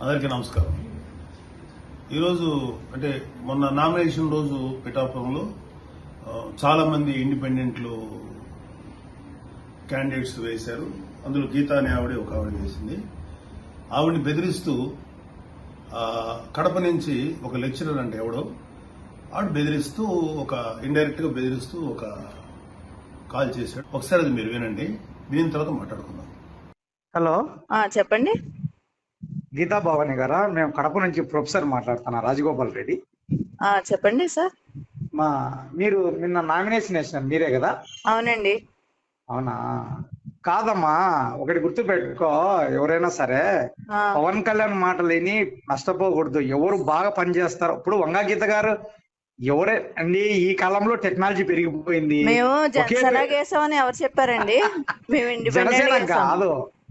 అందరికీ నమస్కారం. ఈరోజు అంటే మొన్న నామినేషన్ రోజు పిఠాపురంలో చాలా మంది ఇండిపెండెంట్లు క్యాండిడేట్స్ వేశారు. అందులో గీత అనే ఒక ఆవిడ వేసింది. ఆవిడని బెదిరిస్తూ కడప నుంచి ఒక లెక్చరర్ అంటే ఎవడో ఆవిడ బెదిరిస్తూ ఇండైరెక్ట్ గా బెదిరిస్తూ ఒక కాల్ చేశాడు. ఒకసారి అది మీరు వినండి, వినిన తర్వాత మాట్లాడుకుందాం. హలో, చెప్పండి. గీతా భవాని గారా? మేము కడప నుంచి ప్రొఫెసర్ మాట్లాడుతున్నా, రాజగోపాల్ రెడ్డి. చెప్పండి సార్. మీరు నిన్న నామినేషన్ వేసినారు, మీరే కదా? అవునండి. అవునా? కాదమ్మా, ఒకటి గుర్తు పెట్టుకో, ఎవరైనా సరే పవన్ కళ్యాణ్ మాటలు విని నష్టపోకూడదు. ఎవరు బాగా పనిచేస్తారు ఇప్పుడు వంగా గీత గారు ఎవరే అండి? ఈ కాలంలో టెక్నాలజీ పెరిగిపోయింది. మేము జనసేన వేసామని ఎవరు చెప్పారండి? మేము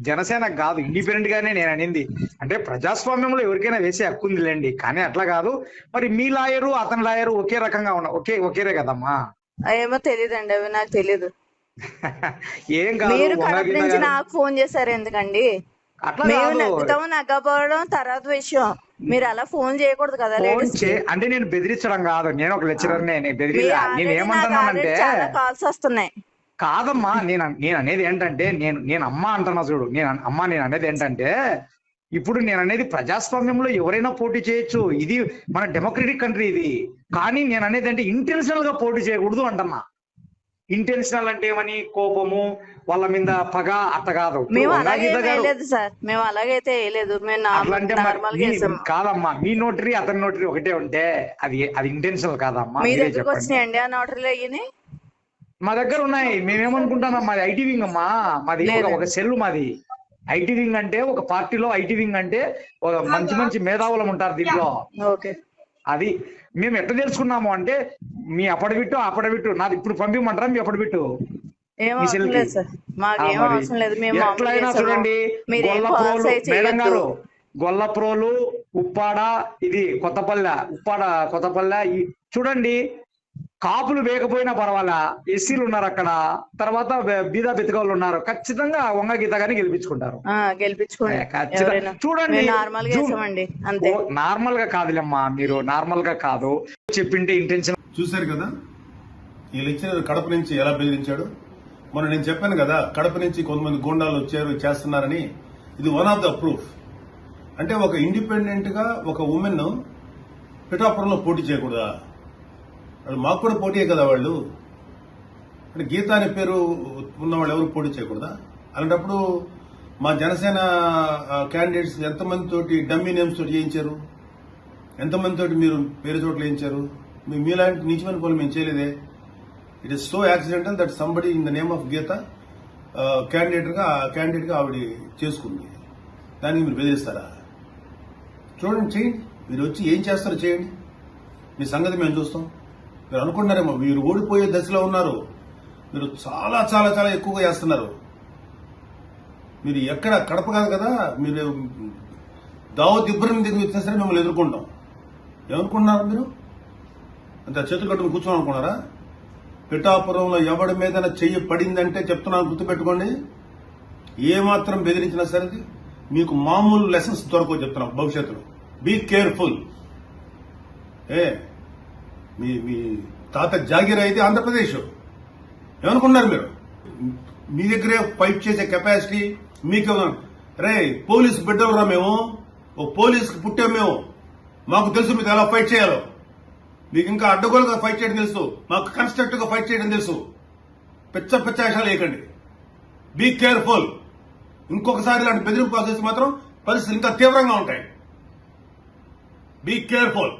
జనసేన కాదు, ఇండిపెండెంట్ గానే నేను అనింది. అంటే ప్రజాస్వామ్యంలో ఎవరికైనా వేసే హక్కు ఉందిలేండి, కానీ అట్లా కాదు. మరి మీ లాయరు అతని లాయరు ఒకే రకంగా ఒకేరే కదమ్మా? ఏమో తెలియదండి, అవి నాకు తెలీదు. ఏం కాదు. మీరు కడప నుంచి నాకు ఫోన్ చేశారు ఎందుకండి? మేము నగ్గుతాము నగ్గపోవడం తర్వాత విషయం. మీరు అలా ఫోన్ చేయకూడదు కదా. అంటే నేను బెదిరించడం కాదు, నేను ఒక లెక్చరర్. నేను ఏమంటున్నానంటే కాల్స్ వస్తున్నాయి. కాదమ్మా, నేను అనేది ఏంటంటే నేను అమ్మ అంటున్నా చూడు. నేను అనేది ఏంటంటే ఇప్పుడు నేను అనేది ప్రజాస్వామ్యంలో ఎవరైనా పోటీ చేయొచ్చు, ఇది మన డెమోక్రటిక్ కంట్రీ ఇది. కానీ నేను అనేది అంటే ఇంటెన్షనల్ గా పోటీ చేయకూడదు అంటున్నా. ఇంటెన్షనల్ అంటే ఏమని? కోపము, వాళ్ళ మీద పగ, అట్ట కాదు. మేము అలాగైతే కాదమ్మా, మీ నోటరీ అతని నోటరీ ఒకటే ఉంటే అది ఇంటెన్షనల్ కాదమ్మా. మీ దగ్గరకు వచ్చినాయండి ఆ నోటరీలు అయ్యి? మా దగ్గర ఉన్నాయి. మేమేమనుకుంటున్నాం, మాది ఐటీ వింగ్ అమ్మా. మాది ఒక సెల్. మాది ఐటీ వింగ్ అంటే ఒక పార్టీలో ఐటీ వింగ్ అంటే ఒక మంచి మేధావులం ఉంటారు దీంట్లో. అది మేము ఎట్లా తెలుసుకున్నాము అంటే మీ అప్పడబిట్టు నాది ఇప్పుడు పంపిమంటారా? మీ అప్పడబిట్టు ఎట్లయినా చూడండి. మేడం గారు, గొల్లప్రోలు, ఉప్పాడ, ఇది కొత్తపల్లె చూడండి. కాపులు వేయకపోయినా పర్వాలా, ఎస్సీలు ఉన్నారు అక్కడ, తర్వాత బీదా బెతకవులు ఉన్నారు. ఖచ్చితంగా వంగ గీత గారిని గెలిపించుకుంటారు. చూడండి, నార్మల్ గా కాదులేమ్మా, మీరు నార్మల్ గా కాదు చెప్పింటే ఇంటెన్షన్. చూశారు కదా ఈ లెక్చరర్ కడప నుంచి ఎలా బెదిరించాడు. మొన్న నేను చెప్పాను కదా, కడప నుంచి కొంతమంది గూండాలు వచ్చారు చేస్తున్నారని. ఇది వన్ ఆఫ్ ద ప్రూఫ్. అంటే ఒక ఇండిపెండెంట్ గా ఒక ఉమెన్ పిఠాపురంలో పోటీ చేయకూడదా? మాకు కూడా పోటీయే కదా వాళ్ళు. అంటే గీత అనే పేరు ఉన్నవాళ్ళు ఎవరు పోటీ చేయకూడదా? అలాంటప్పుడు మా జనసేన క్యాండిడేట్స్ ఎంతమంది తోటి డమ్మీ నేమ్స్ తోటి చేయించారు, ఎంతమంది తోటి మీరు పేరు చోట్ల వేయించారు? మీలాంటి నీచమైన పనులు మేము చేయలేదే. It is so accidental that somebody in the name of Gita candidate గా ఆవిడ చేసుకుంది. దానికి మీరు బెదిరిస్తారా? చూడండి, చేయండి. మీరు వచ్చి ఏం చేస్తారో చేయండి. మీ సంగతి మేము చూస్తాం. మీరు అనుకుంటున్నారేమో మీరు ఓడిపోయే దశలో ఉన్నారు. మీరు చాలా చాలా చాలా ఎక్కువగా చేస్తున్నారు. మీరు ఎక్కడ కడప కాదు కదా, మీరు దావత్ ఇబ్రహీం దగ్గర వచ్చినా సరే మిమ్మల్ని ఎదుర్కొంటాం. ఏమనుకుంటున్నారు మీరు? అంత చేతులు కట్టుకుని కూర్చోని అనుకున్నారా? పిఠాపురంలో ఎవడి మీద చెయ్యి పడిందంటే చెప్తున్నాను, గుర్తుపెట్టుకోండి. ఏమాత్రం బెదిరించినా సరే మీకు మామూలు లెసన్స్ దొరకవు చెప్తున్నాం భవిష్యత్తులో. Be careful. మీ తాత జాగీర్ అయితే ఆంధ్రప్రదేశ్. ఏమనుకున్నారు మీరు? మీ దగ్గరే ఫైట్ చేసే కెపాసిటీ మీకు. రే పోలీసు బిడ్డలురా మేము, ఓ పోలీసుకి పుట్టాం మేము. మాకు తెలుసు మీకు ఎలా ఫైట్ చేయాలో. మీకు ఇంకా అడ్డగోలుగా ఫైట్ చేయడం తెలుసు, మాకు కన్స్ట్రక్టివ్ గా ఫైట్ చేయడం తెలుసు. పిచ్చ విషయాలు వేయకండి. Be careful. ఇంకొకసారి ఇలాంటి బెదిరింపు చేసి మాత్రం పరిస్థితులు ఇంకా తీవ్రంగా ఉంటాయి. Be careful.